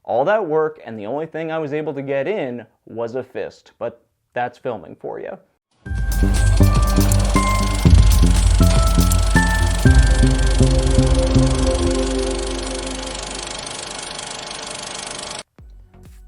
All that work, and the only thing I was able to get in was a fist, but that's filming for you.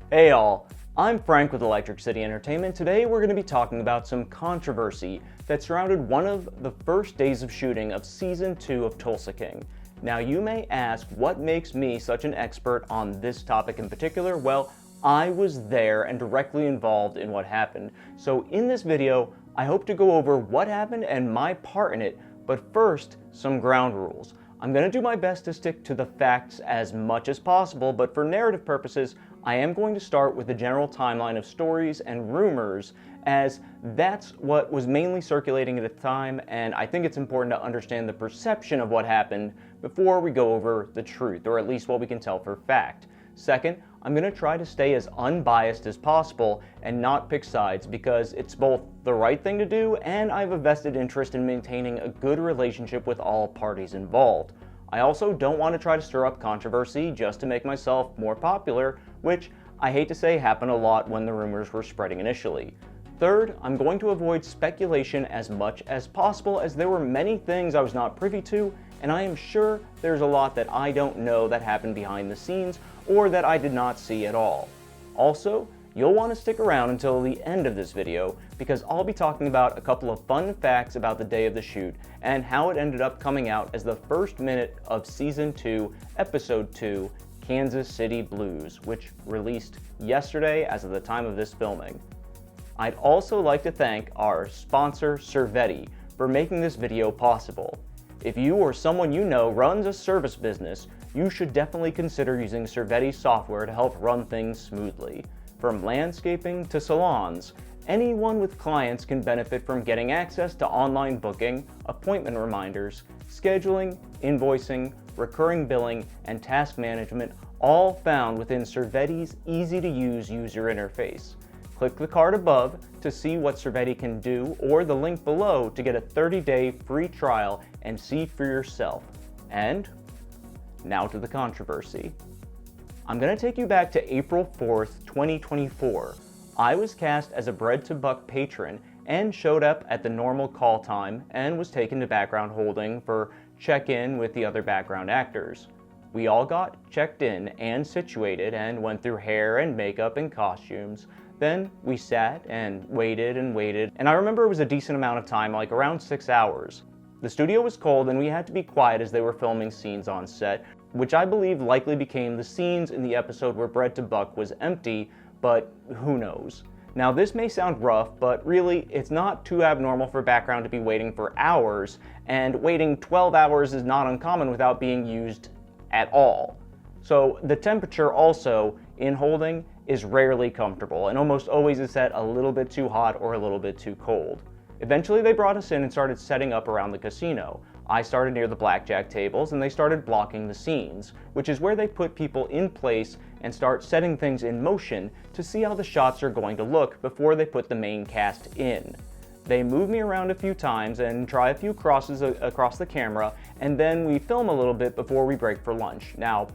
Hey y'all, I'm Frank with Electric City Entertainment. Today we're going to be talking about some controversy that surrounded one of the first days of shooting of Season 2 of Tulsa King. Now you may ask, what makes me such an expert on this topic in particular? Well, I was there and directly involved in what happened. So in this video, I hope to go over what happened and my part in it, but first, some ground rules. I'm going to do my best to stick to the facts as much as possible, but for narrative purposes, I am going to start with the general timeline of stories and rumors, as that's what was mainly circulating at the time, and I think it's important to understand the perception of what happened before we go over the truth, or at least what we can tell for fact. Second, I'm going to try to stay as unbiased as possible and not pick sides, because it's both the right thing to do and I have a vested interest in maintaining a good relationship with all parties involved. I also don't want to try to stir up controversy just to make myself more popular, which I hate to say happened a lot when the rumors were spreading initially. Third, I'm going to avoid speculation as much as possible, as there were many things I was not privy to, and I am sure there's a lot that I don't know that happened behind the scenes or that I did not see at all. Also, you'll want to stick around until the end of this video, because I'll be talking about a couple of fun facts about the day of the shoot and how it ended up coming out as the first minute of Season 2, Episode 2, Kansas City Blues, which released yesterday as of the time of this filming. I'd also like to thank our sponsor, Servetti, for making this video possible. If you or someone you know runs a service business, you should definitely consider using Servetti software to help run things smoothly. From landscaping to salons, anyone with clients can benefit from getting access to online booking, appointment reminders, scheduling, invoicing, recurring billing, and task management, all found within Servetti's easy-to-use user interface. Click the card above to see what Servetti can do, or the link below to get a 30-day free trial and see for yourself. And now to the controversy. I'm going to take you back to April 4th, 2024. I was cast as a Bread to Buck patron and showed up at the normal call time and was taken to background holding for check-in with the other background actors. We all got checked in and situated and went through hair and makeup and costumes. Then we sat and waited, and I remember it was a decent amount of time, like around 6 hours. The studio was cold and we had to be quiet as they were filming scenes on set, which I believe likely became the scenes in the episode where Bread to Buck was empty, but who knows. Now this may sound rough, but really it's not too abnormal for background to be waiting for hours, and waiting 12 hours is not uncommon without being used at all. So the temperature also in holding is rarely comfortable and almost always is set a little bit too hot or a little bit too cold. Eventually they brought us in and started setting up around the casino. I started near the blackjack tables and they started blocking the scenes, which is where they put people in place and start setting things in motion to see how the shots are going to look before they put the main cast in. They move me around a few times and try a few crosses across the camera, and then we film a little bit before we break for lunch. Now,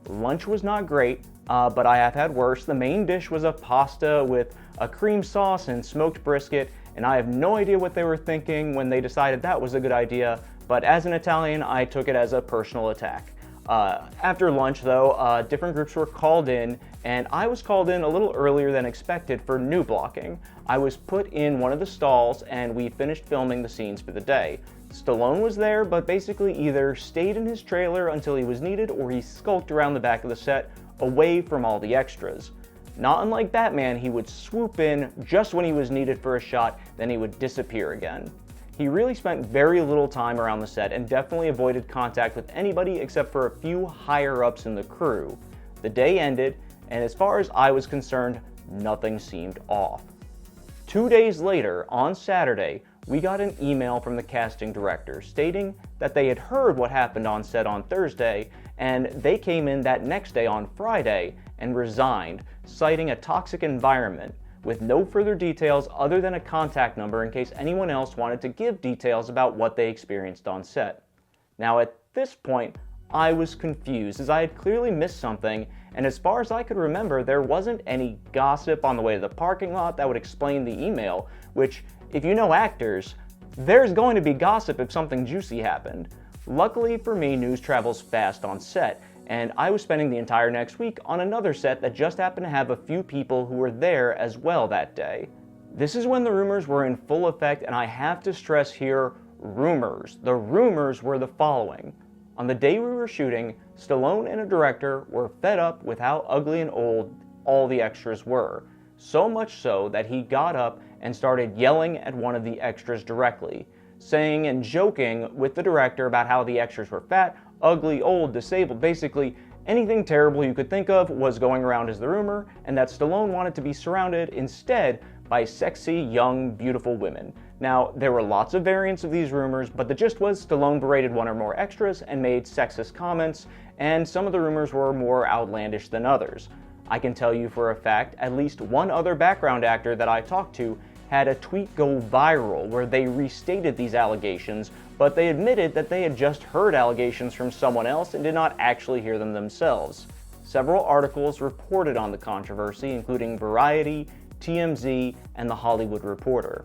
lunch was not great, but I have had worse. The main dish was a pasta with a cream sauce and smoked brisket, and I have no idea what they were thinking when they decided that was a good idea, but as an Italian, I took it as a personal attack. After lunch though, different groups were called in, and I was called in a little earlier than expected for new blocking. I was put in one of the stalls and we finished filming the scenes for the day. Stallone was there, but basically either stayed in his trailer until he was needed or he skulked around the back of the set away from all the extras. Not unlike Batman, he would swoop in just when he was needed for a shot, then he would disappear again. He really spent very little time around the set and definitely avoided contact with anybody except for a few higher-ups in the crew. The day ended, and as far as I was concerned, nothing seemed off. 2 days later, on Saturday, we got an email from the casting director stating that they had heard what happened on set on Thursday, and they came in that next day on Friday and resigned, citing a toxic environment, with no further details other than a contact number in case anyone else wanted to give details about what they experienced on set. Now at this point, I was confused, as I had clearly missed something, and as far as I could remember, there wasn't any gossip on the way to the parking lot that would explain the email, which, if you know actors, there's going to be gossip if something juicy happened. Luckily for me, news travels fast on set, and I was spending the entire next week on another set that just happened to have a few people who were there as well that day. This is when the rumors were in full effect, and I have to stress here, rumors. The rumors were the following. On the day we were shooting, Stallone and a director were fed up with how ugly and old all the extras were. So much so that he got up and started yelling at one of the extras directly, saying and joking with the director about how the extras were fat, ugly, old, disabled, basically anything terrible you could think of was going around as the rumor, and that Stallone wanted to be surrounded instead by sexy, young, beautiful women. Now, there were lots of variants of these rumors, but the gist was Stallone berated one or more extras and made sexist comments, and some of the rumors were more outlandish than others. I can tell you for a fact, at least one other background actor that I talked to had a tweet go viral where they restated these allegations, but they admitted that they had just heard allegations from someone else and did not actually hear them themselves. Several articles reported on the controversy, including Variety, TMZ, and The Hollywood Reporter.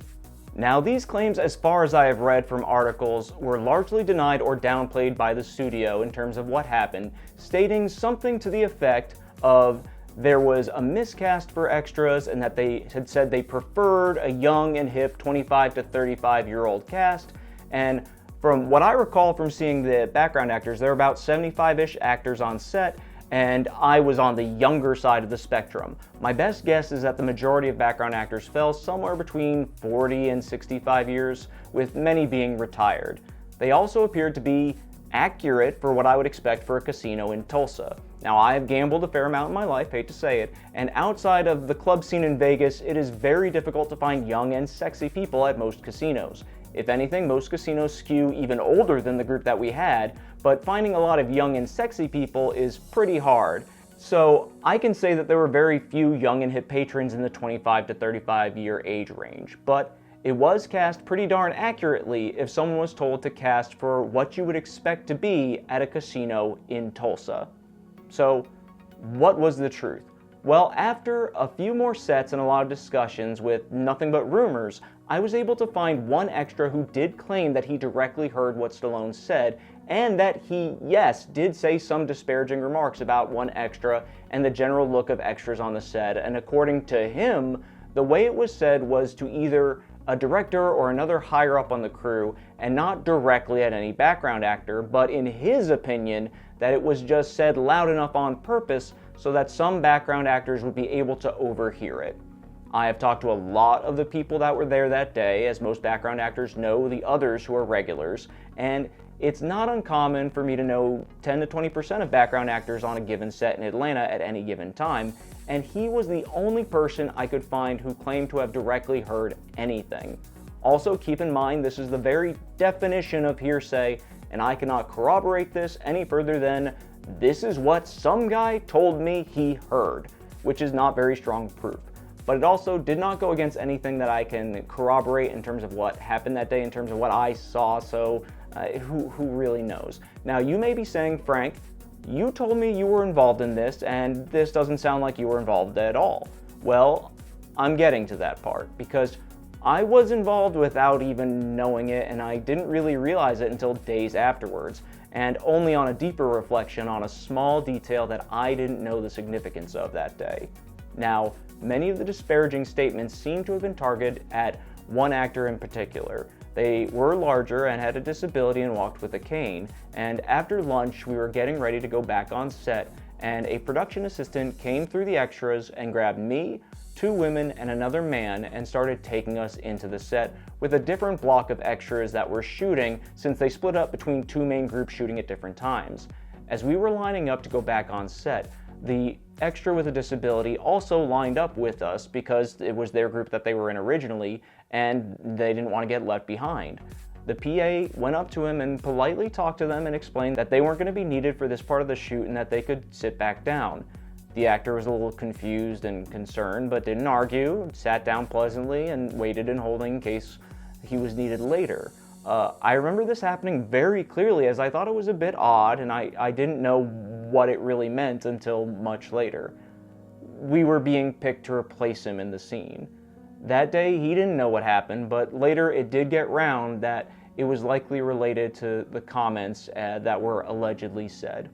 Now, these claims, as far as I have read from articles, were largely denied or downplayed by the studio in terms of what happened, stating something to the effect of there was a miscast for extras and that they had said they preferred a young and hip 25 to 35-year-old cast. And from what I recall from seeing the background actors, there were about 75-ish actors on set, and I was on the younger side of the spectrum. My best guess is that the majority of background actors fell somewhere between 40 and 65 years, with many being retired. They also appeared to be accurate for what I would expect for a casino in Tulsa. Now, I have gambled a fair amount in my life, hate to say it, and outside of the club scene in Vegas, it is very difficult to find young and sexy people at most casinos. If anything, most casinos skew even older than the group that we had, but finding a lot of young and sexy people is pretty hard. So I can say that there were very few young and hip patrons in the 25 to 35 year age range, but it was cast pretty darn accurately if someone was told to cast for what you would expect to be at a casino in Tulsa. So what was the truth? Well, after a few more sets and a lot of discussions with nothing but rumors, I was able to find one extra who did claim that he directly heard what Stallone said, and that he, yes, did say some disparaging remarks about one extra and the general look of extras on the set, and according to him, the way it was said was to either a director or another higher up on the crew, and not directly at any background actor, but in his opinion, that it was just said loud enough on purpose so that some background actors would be able to overhear it. I have talked to a lot of the people that were there that day, as most background actors know the others who are regulars, and it's not uncommon for me to know 10 to 20% of background actors on a given set in Atlanta at any given time, and he was the only person I could find who claimed to have directly heard anything. Also, keep in mind this is the very definition of hearsay, and I cannot corroborate this any further than this is what some guy told me he heard, which is not very strong proof. But it also did not go against anything that I can corroborate in terms of what happened that day, in terms of what I saw, so who really knows? Now, you may be saying, Frank, you told me you were involved in this, and this doesn't sound like you were involved at all. Well, I'm getting to that part, because I was involved without even knowing it, and I didn't really realize it until days afterwards, and only on a deeper reflection on a small detail that I didn't know the significance of that day. Now, many of the disparaging statements seem to have been targeted at one actor in particular. They were larger and had a disability and walked with a cane, and after lunch we were getting ready to go back on set, and a production assistant came through the extras and grabbed me, two women, and another man and started taking us into the set with a different block of extras that were shooting, since they split up between two main groups shooting at different times. As we were lining up to go back on set, the extra with a disability also lined up with us because it was their group that they were in originally, and they didn't want to get left behind. The PA went up to him and politely talked to them and explained that they weren't going to be needed for this part of the shoot and that they could sit back down. The actor was a little confused and concerned, but didn't argue, sat down pleasantly and waited in holding in case he was needed later. I remember this happening very clearly, as I thought it was a bit odd and I didn't know what it really meant until much later. We were being picked to replace him in the scene. That day he didn't know what happened, but later it did get round that it was likely related to the comments that were allegedly said.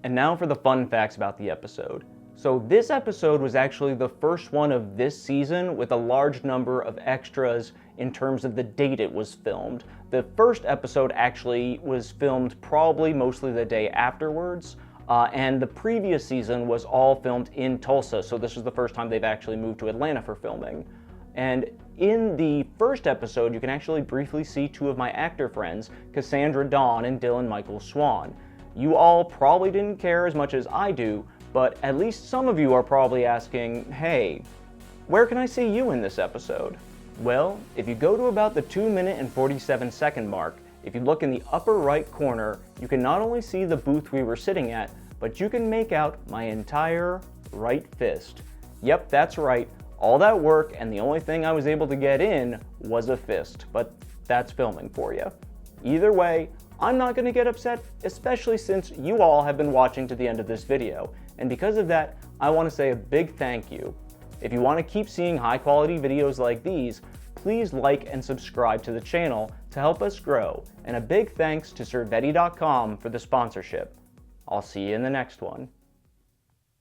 And now for the fun facts about the episode. So this episode was actually the first one of this season with a large number of extras in terms of the date it was filmed. The first episode actually was filmed probably mostly the day afterwards, and the previous season was all filmed in Tulsa, so this was the first time they've actually moved to Atlanta for filming. And in the first episode, you can actually briefly see two of my actor friends, Cassandra Dawn and Dylan Michael Swan. You all probably didn't care as much as I do, but at least some of you are probably asking, hey, where can I see you in this episode? Well, if you go to about the 2-minute and 47-second mark, if you look in the upper right corner, you can not only see the booth we were sitting at, but you can make out my entire right fist. Yep, that's right. All that work, and the only thing I was able to get in was a fist, but that's filming for you. Either way, I'm not going to get upset, especially since you all have been watching to the end of this video, and because of that, I want to say a big thank you. If you want to keep seeing high quality videos like these, please like and subscribe to the channel to help us grow, and a big thanks to Servetti.com for the sponsorship. I'll see you in the next one.